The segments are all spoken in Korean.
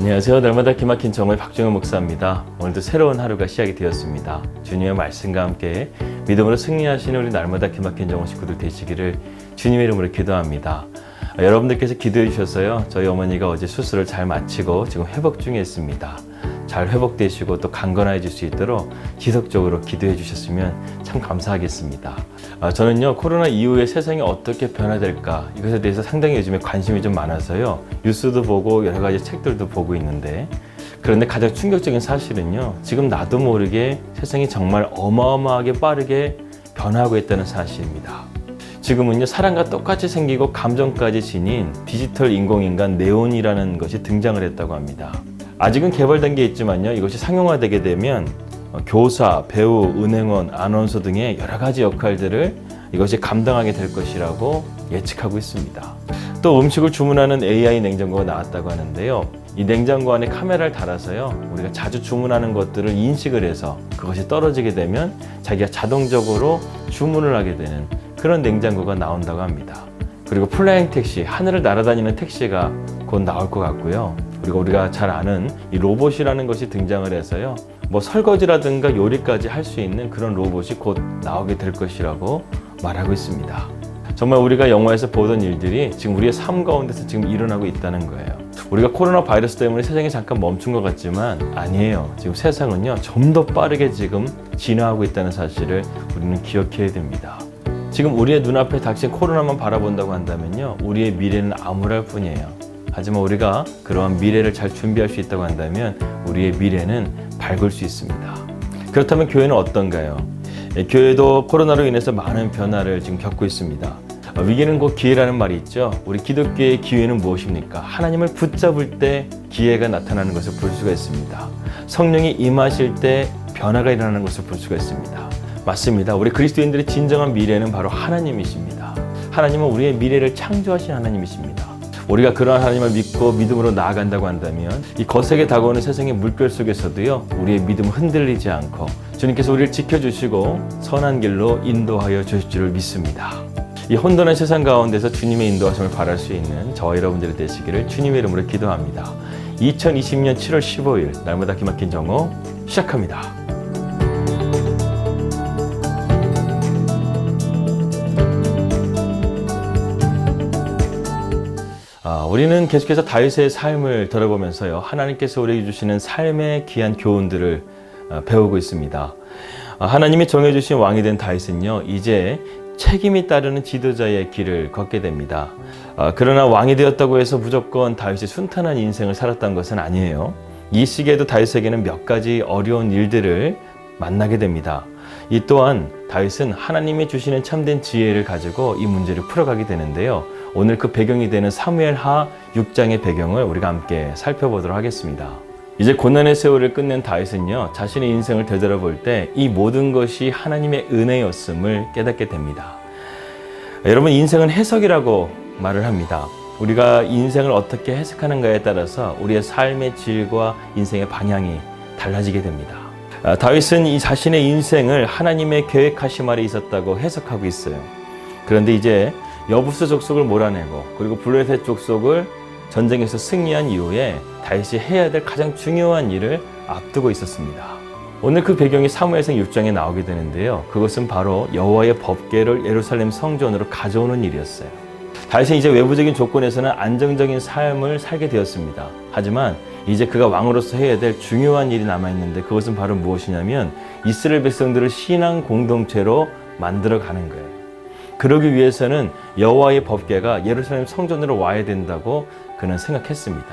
안녕하세요. 날마다 기막힌 정오의 박종현 목사입니다. 오늘도 새로운 하루가 시작이 되었습니다. 주님의 말씀과 함께 믿음으로 승리하시는 우리 날마다 기막힌 정오 식구들 되시기를 주님의 이름으로 기도합니다. 여러분들께서 기도해 주셔서요. 저희 어머니가 어제 수술을 잘 마치고 지금 회복 중에 있습니다. 잘 회복되시고 또 강건해질 수 있도록 지속적으로 기도해 주셨으면 참 감사하겠습니다. 저는요, 코로나 이후에 세상이 어떻게 변화될까 이것에 대해서 상당히 요즘에 관심이 좀 많아서요, 뉴스도 보고 여러 가지 책들도 보고 있는데, 그런데 가장 충격적인 사실은요, 지금 나도 모르게 세상이 정말 어마어마하게 빠르게 변화하고 있다는 사실입니다. 지금은요, 사람과 똑같이 생기고 감정까지 지닌 디지털 인공인간 네온이라는 것이 등장을 했다고 합니다. 아직은 개발 단계에 있지만요, 이것이 상용화되게 되면 교사, 배우, 은행원, 아나운서 등의 여러 가지 역할들을 이것이 감당하게 될 것이라고 예측하고 있습니다. 또 음식을 주문하는 AI 냉장고가 나왔다고 하는데요, 이 냉장고 안에 카메라를 달아서요, 우리가 자주 주문하는 것들을 인식을 해서 그것이 떨어지게 되면 자기가 자동적으로 주문을 하게 되는 그런 냉장고가 나온다고 합니다. 그리고 플라잉 택시, 하늘을 날아다니는 택시가 곧 나올 것 같고요. 그리고 우리가 잘 아는 이 로봇이라는 것이 등장을 해서요, 뭐 설거지라든가 요리까지 할 수 있는 그런 로봇이 곧 나오게 될 것이라고 말하고 있습니다. 정말 우리가 영화에서 보던 일들이 지금 우리의 삶 가운데서 지금 일어나고 있다는 거예요. 우리가 코로나 바이러스 때문에 세상이 잠깐 멈춘 것 같지만 아니에요. 지금 세상은요, 좀 더 빠르게 지금 진화하고 있다는 사실을 우리는 기억해야 됩니다. 지금 우리의 눈앞에 닥친 코로나만 바라본다고 한다면요, 우리의 미래는 암울할 뿐이에요. 하지만 우리가 그러한 미래를 잘 준비할 수 있다고 한다면 우리의 미래는 밝을 수 있습니다. 그렇다면 교회는 어떤가요? 교회도 코로나로 인해서 많은 변화를 지금 겪고 있습니다. 위기는 곧 기회라는 말이 있죠. 우리 기독교의 기회는 무엇입니까? 하나님을 붙잡을 때 기회가 나타나는 것을 볼 수가 있습니다. 성령이 임하실 때 변화가 일어나는 것을 볼 수가 있습니다. 맞습니다. 우리 그리스도인들의 진정한 미래는 바로 하나님이십니다. 하나님은 우리의 미래를 창조하신 하나님이십니다. 우리가 그러한 하나님을 믿고 믿음으로 나아간다고 한다면 이 거세게 다가오는 세상의 물결 속에서도요, 우리의 믿음은 흔들리지 않고 주님께서 우리를 지켜주시고 선한 길로 인도하여 주실 줄을 믿습니다. 이 혼돈한 세상 가운데서 주님의 인도하심을 바랄 수 있는 저와 여러분들이 되시기를 주님의 이름으로 기도합니다. 2020년 7월 15일 날마다 기막힌 정오 시작합니다. 우리는 계속해서 다윗의 삶을 돌아보면서요, 하나님께서 우리에게 주시는 삶의 귀한 교훈들을 배우고 있습니다. 하나님이 정해주신 왕이 된 다윗은요, 이제 책임이 따르는 지도자의 길을 걷게 됩니다. 그러나 왕이 되었다고 해서 무조건 다윗이 순탄한 인생을 살았던 것은 아니에요. 이 시기에도 다윗에게는 몇 가지 어려운 일들을 만나게 됩니다. 이 또한 다윗은 하나님이 주시는 참된 지혜를 가지고 이 문제를 풀어가게 되는데요, 오늘 그 배경이 되는 사무엘하 6장의 배경을 우리가 함께 살펴보도록 하겠습니다. 이제 고난의 세월을 끝낸 다윗은요, 자신의 인생을 되돌아볼 때 이 모든 것이 하나님의 은혜였음을 깨닫게 됩니다. 여러분, 인생은 해석이라고 말을 합니다. 우리가 인생을 어떻게 해석하는가에 따라서 우리의 삶의 질과 인생의 방향이 달라지게 됩니다. 다윗은 이 자신의 인생을 하나님의 계획하심 아래 있었다고 해석하고 있어요. 그런데 이제 여부스 족속을 몰아내고 그리고 블레셋 족속을 전쟁에서 승리한 이후에 다윗이 해야 될 가장 중요한 일을 앞두고 있었습니다. 오늘 그 배경이 사무엘상 6장에 나오게 되는데요, 그것은 바로 여호와의 법궤를 예루살렘 성전으로 가져오는 일이었어요. 다윗은 이제 외부적인 조건에서는 안정적인 삶을 살게 되었습니다. 하지만 이제 그가 왕으로서 해야 될 중요한 일이 남아있는데, 그것은 바로 무엇이냐면 이스라엘 백성들을 신앙 공동체로 만들어가는 거예요. 그러기 위해서는 여호와의 법궤가 예루살렘 성전으로 와야 된다고 그는 생각했습니다.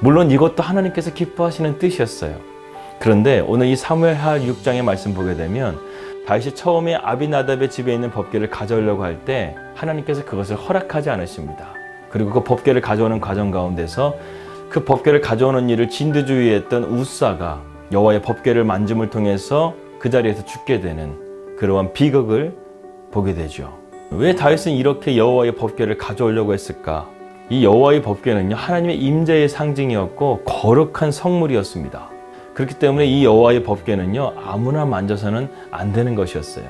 물론 이것도 하나님께서 기뻐하시는 뜻이었어요. 그런데 오늘 이 사무엘하 6장의 말씀 보게 되면 다윗이 처음에 아비나답의 집에 있는 법궤를 가져오려고 할 때 하나님께서 그것을 허락하지 않으십니다. 그리고 그 법궤를 가져오는 과정 가운데서 그 법궤를 가져오는 일을 진두지휘했던 우사가 여호와의 법궤를 만짐을 통해서 그 자리에서 죽게 되는 그러한 비극을 보게 되죠. 왜 다윗은 이렇게 여호와의 법궤를 가져오려고 했을까? 이 여호와의 법궤는요, 하나님의 임재의 상징이었고 거룩한 성물이었습니다. 그렇기 때문에 이 여호와의 법궤는요, 아무나 만져서는 안 되는 것이었어요.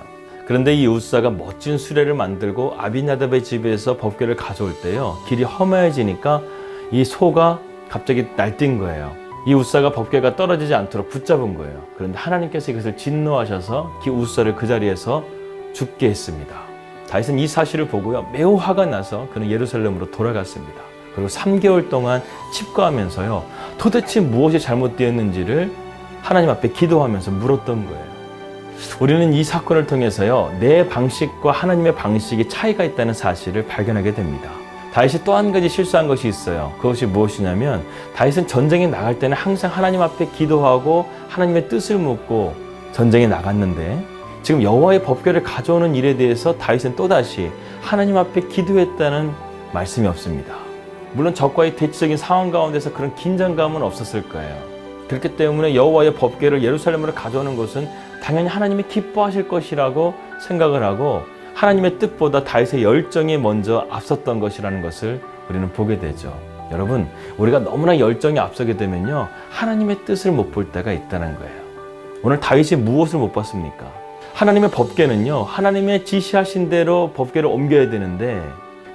그런데 이 우사가 멋진 수레를 만들고 아비나답의 집에서 법궤를 가져올 때요, 길이 험해지니까 이 소가 갑자기 날뛴 거예요. 이 웃사가 법궤가 떨어지지 않도록 붙잡은 거예요. 그런데 하나님께서 이것을 진노하셔서 그 웃사를 그 자리에서 죽게 했습니다. 다윗은 이 사실을 보고요, 매우 화가 나서 그는 예루살렘으로 돌아갔습니다. 그리고 3개월 동안 칩거하면서요, 도대체 무엇이 잘못되었는지를 하나님 앞에 기도하면서 물었던 거예요. 우리는 이 사건을 통해서요, 내 방식과 하나님의 방식이 차이가 있다는 사실을 발견하게 됩니다. 다윗이 또 한 가지 실수한 것이 있어요. 그것이 무엇이냐면, 다윗은 전쟁에 나갈 때는 항상 하나님 앞에 기도하고 하나님의 뜻을 묻고 전쟁에 나갔는데, 지금 여호와의 법궤를 가져오는 일에 대해서 다윗은 또다시 하나님 앞에 기도했다는 말씀이 없습니다. 물론 적과의 대치적인 상황 가운데서 그런 긴장감은 없었을 거예요. 그렇기 때문에 여호와의 법궤를 예루살렘으로 가져오는 것은 당연히 하나님이 기뻐하실 것이라고 생각을 하고, 하나님의 뜻보다 다윗의 열정이 먼저 앞섰던 것이라는 것을 우리는 보게 되죠. 여러분, 우리가 너무나 열정이 앞서게 되면요, 하나님의 뜻을 못 볼 때가 있다는 거예요. 오늘 다윗이 무엇을 못 봤습니까? 하나님의 법궤는요, 하나님의 지시하신 대로 법궤를 옮겨야 되는데,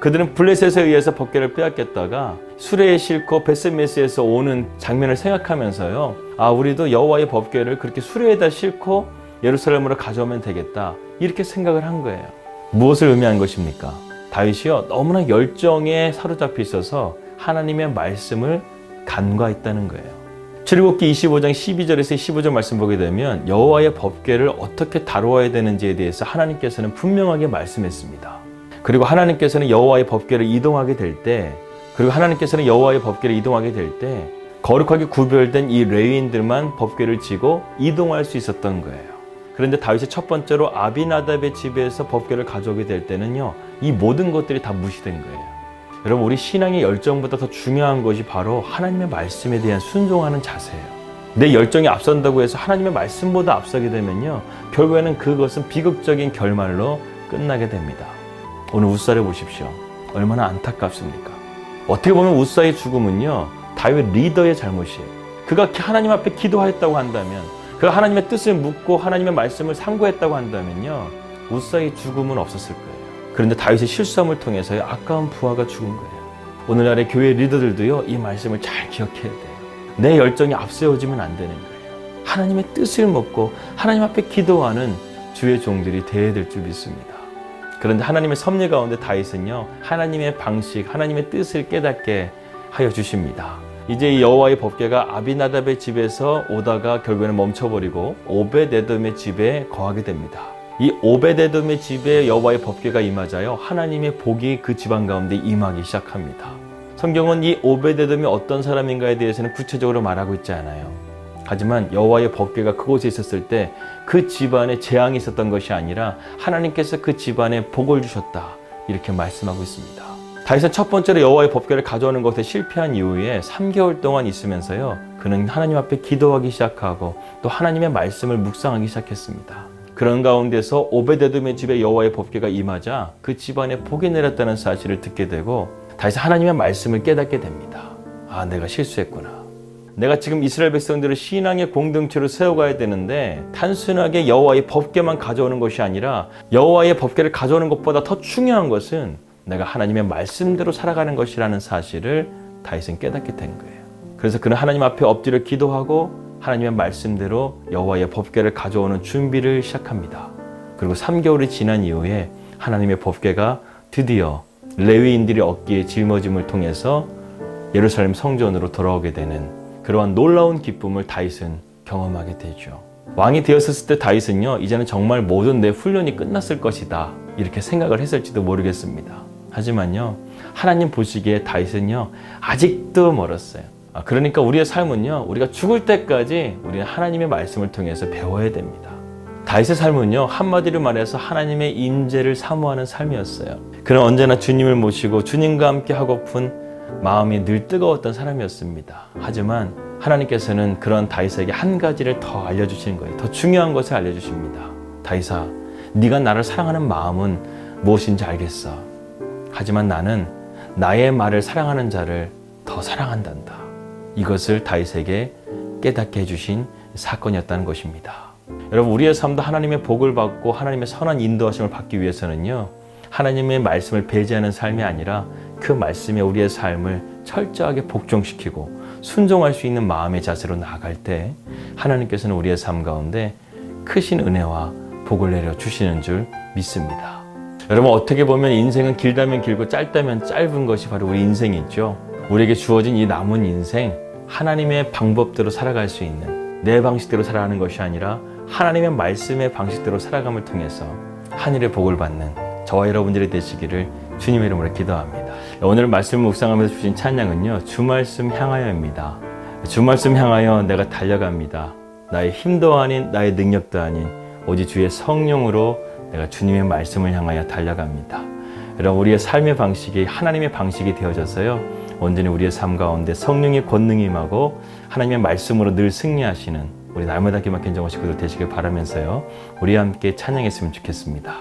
그들은 블레셋에 의해서 법궤를 빼앗겼다가 수레에 싣고 베스메스에서 오는 장면을 생각하면서요, 우리도 여호와의 법궤를 그렇게 수레에다 싣고 예루살렘으로 가져오면 되겠다, 이렇게 생각을 한 거예요. 무엇을 의미한 것입니까? 다윗이요, 너무나 열정에 사로잡혀 있어서 하나님의 말씀을 간과했다는 거예요. 출애굽기 25장 12절에서 15절 말씀 보게 되면 여호와의 법궤를 어떻게 다루어야 되는지에 대해서 하나님께서는 분명하게 말씀했습니다. 그리고 하나님께서는 여호와의 법궤를 이동하게 될 때, 거룩하게 구별된 이 레위인들만 법궤를 지고 이동할 수 있었던 거예요. 그런데 다윗이 첫 번째로 아비나답의 집에서 법궤를 가져오게 될 때는요, 이 모든 것들이 다 무시된 거예요. 여러분, 우리 신앙의 열정보다 더 중요한 것이 바로 하나님의 말씀에 대한 순종하는 자세예요. 내 열정이 앞선다고 해서 하나님의 말씀보다 앞서게 되면요, 결국에는 그것은 비극적인 결말로 끝나게 됩니다. 오늘 웃사를 보십시오. 얼마나 안타깝습니까? 어떻게 보면 웃사의 죽음은요, 다윗 리더의 잘못이에요. 그가 하나님 앞에 기도하였다고 한다면, 그가 하나님의 뜻을 묻고 하나님의 말씀을 상고했다고 한다면요, 웃사의 죽음은 없었을 거예요. 그런데 다윗의 실수함을 통해서요, 아까운 부하가 죽은 거예요. 오늘날의 교회 리더들도요, 이 말씀을 잘 기억해야 돼요. 내 열정이 앞세워지면 안 되는 거예요. 하나님의 뜻을 묻고 하나님 앞에 기도하는 주의 종들이 되어야 될 줄 믿습니다. 그런데 하나님의 섭리 가운데 다윗은요, 하나님의 방식, 하나님의 뜻을 깨닫게 하여 주십니다. 이제 이 여호와의 법궤가 아비나답의 집에서 오다가 결국에는 멈춰버리고 오벳에돔의 집에 거하게 됩니다. 이 오벳에돔의 집에 여호와의 법궤가 임하자요, 하나님의 복이 그 집안 가운데 임하기 시작합니다. 성경은 이 오벳에돔이 어떤 사람인가에 대해서는 구체적으로 말하고 있지 않아요. 하지만 여호와의 법궤가 그곳에 있었을 때 그 집안에 재앙이 있었던 것이 아니라 하나님께서 그 집안에 복을 주셨다, 이렇게 말씀하고 있습니다. 다윗은 첫 번째로 여호와의 법궤를 가져오는 것에 실패한 이후에 3개월 동안 있으면서요, 그는 하나님 앞에 기도하기 시작하고 또 하나님의 말씀을 묵상하기 시작했습니다. 그런 가운데서 오벳에돔의 집에 여호와의 법궤가 임하자 그 집안에 복이 내렸다는 사실을 듣게 되고, 다윗은 하나님의 말씀을 깨닫게 됩니다. 내가 실수했구나. 내가 지금 이스라엘 백성들을 신앙의 공동체로 세워가야 되는데 단순하게 여호와의 법궤만 가져오는 것이 아니라 여호와의 법궤를 가져오는 것보다 더 중요한 것은 내가 하나님의 말씀대로 살아가는 것이라는 사실을 다윗은 깨닫게 된 거예요. 그래서 그는 하나님 앞에 엎드려 기도하고 하나님의 말씀대로 여호와의 법궤를 가져오는 준비를 시작합니다. 그리고 3개월이 지난 이후에 하나님의 법궤가 드디어 레위인들이 얻기에 짊어짐을 통해서 예루살렘 성전으로 돌아오게 되는 그러한 놀라운 기쁨을 다윗은 경험하게 되죠. 왕이 되었을 때 다윗은요, 이제는 정말 모든 내 훈련이 끝났을 것이다, 이렇게 생각을 했을지도 모르겠습니다. 하지만요, 하나님 보시기에 다윗은요, 아직도 멀었어요. 그러니까 우리의 삶은요, 우리가 죽을 때까지 우리는 하나님의 말씀을 통해서 배워야 됩니다. 다윗의 삶은요, 한마디로 말해서 하나님의 임재를 사모하는 삶이었어요. 그는 언제나 주님을 모시고 주님과 함께 하고픈 마음이 늘 뜨거웠던 사람이었습니다. 하지만 하나님께서는 그런 다윗에게 한 가지를 더 알려주시는 거예요. 더 중요한 것을 알려주십니다. 다윗아, 네가 나를 사랑하는 마음은 무엇인지 알겠어. 하지만 나는 나의 말을 사랑하는 자를 더 사랑한단다. 이것을 다윗에게 깨닫게 해주신 사건이었다는 것입니다. 여러분, 우리의 삶도 하나님의 복을 받고 하나님의 선한 인도하심을 받기 위해서는요, 하나님의 말씀을 배제하는 삶이 아니라 그 말씀에 우리의 삶을 철저하게 복종시키고 순종할 수 있는 마음의 자세로 나아갈 때 하나님께서는 우리의 삶 가운데 크신 은혜와 복을 내려 주시는 줄 믿습니다. 여러분, 어떻게 보면 인생은 길다면 길고 짧다면 짧은 것이 바로 우리 인생이죠. 우리에게 주어진 이 남은 인생, 하나님의 방법대로 살아갈 수 있는, 내 방식대로 살아가는 것이 아니라 하나님의 말씀의 방식대로 살아감을 통해서 하늘의 복을 받는 저와 여러분들이 되시기를 주님의 이름으로 기도합니다. 오늘 말씀을 묵상하면서 주신 찬양은요, 주 말씀 향하여입니다. 주 말씀 향하여 내가 달려갑니다. 나의 힘도 아닌, 나의 능력도 아닌 오직 주의 성령으로 내가 주님의 말씀을 향하여 달려갑니다. 여러분, 우리의 삶의 방식이 하나님의 방식이 되어져서요, 온전히 우리의 삶 가운데 성령의 권능이 임하고 하나님의 말씀으로 늘 승리하시는 우리 날마다 기막힌 정원 식구들 되시길 바라면서요, 우리 함께 찬양했으면 좋겠습니다.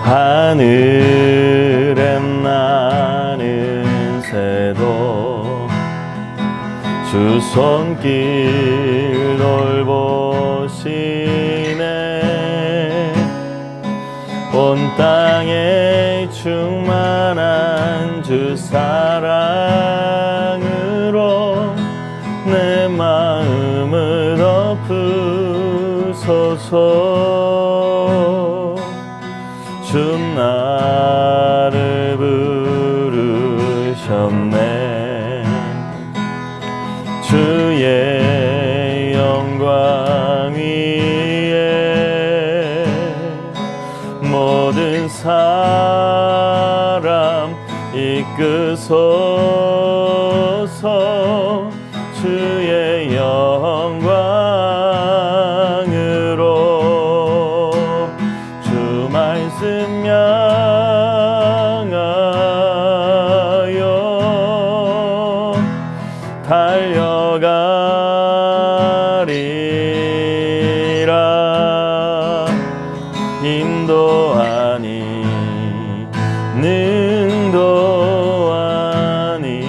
하늘엔 나는 새도 주 손길 돌보시네. 온 땅에 충만한 주 사랑으로 내 마음을 덮으소서. 주 나를 부르셨네. 주의 영광 위에 모든 사람 이끄소서. 주의 영광으로 주 말씀 향하여 달려가리라. 힘도 아니 능도 아니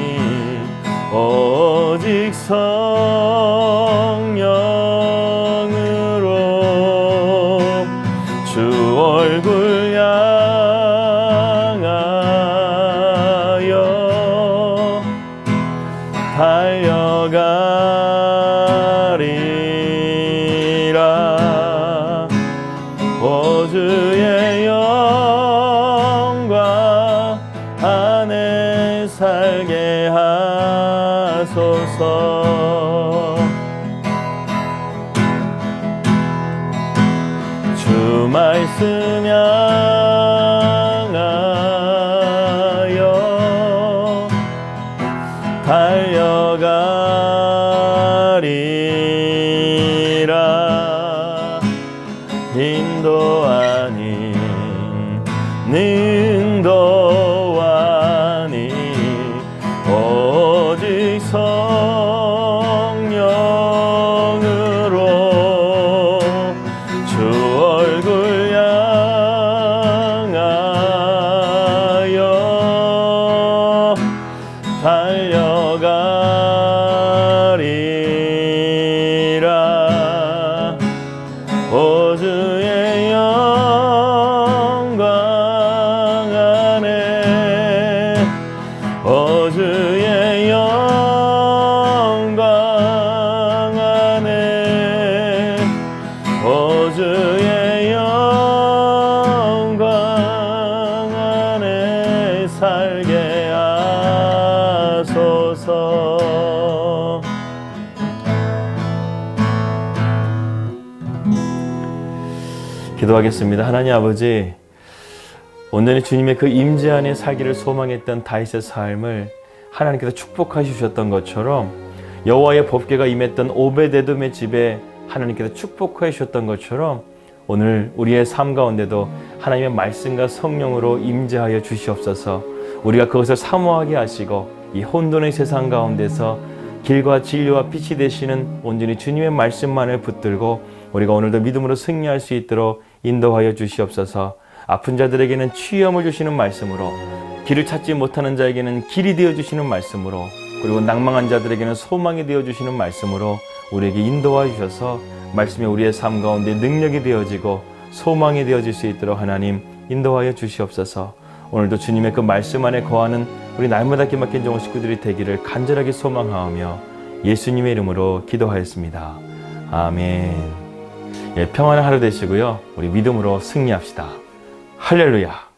오직 성령으로 주 얼굴 향하여 달려가리라. 오 주의 영광 안에 살게 하소서. 주 말씀 향하여 달려가리라. 힘도 아닌 능도 아닌 오직 성령으로 주 얼굴 향하여 달려가리라. 오 주의 영광 안에 오 주의 영광 안에 오 주의 영광 안에 살게 하소서. 기도하겠습니다. 하나님 아버지, 온전히 주님의 그 임재 안에 살기를 소망했던 다윗의 삶을 하나님께서 축복하여 주셨던 것처럼, 여호와의 법궤가 임했던 오베데돔의 집에 하나님께서 축복하여 주셨던 것처럼, 오늘 우리의 삶 가운데도 하나님의 말씀과 성령으로 임재하여 주시옵소서. 우리가 그것을 사모하게 하시고 이 혼돈의 세상 가운데서 길과 진리와 빛이 되시는 온전히 주님의 말씀만을 붙들고 우리가 오늘도 믿음으로 승리할 수 있도록 인도하여 주시옵소서. 아픈 자들에게는 치유함을 주시는 말씀으로, 길을 찾지 못하는 자에게는 길이 되어주시는 말씀으로, 그리고 낭망한 자들에게는 소망이 되어주시는 말씀으로 우리에게 인도하여 주셔서 말씀이 우리의 삶 가운데 능력이 되어지고 소망이 되어질 수 있도록 하나님 인도하여 주시옵소서. 오늘도 주님의 그 말씀 안에 거하는 우리 날마다 기막힌 정원 식구들이 되기를 간절하게 소망하오며 예수님의 이름으로 기도하였습니다. 아멘. 예, 평안한 하루 되시고요. 우리 믿음으로 승리합시다. 할렐루야.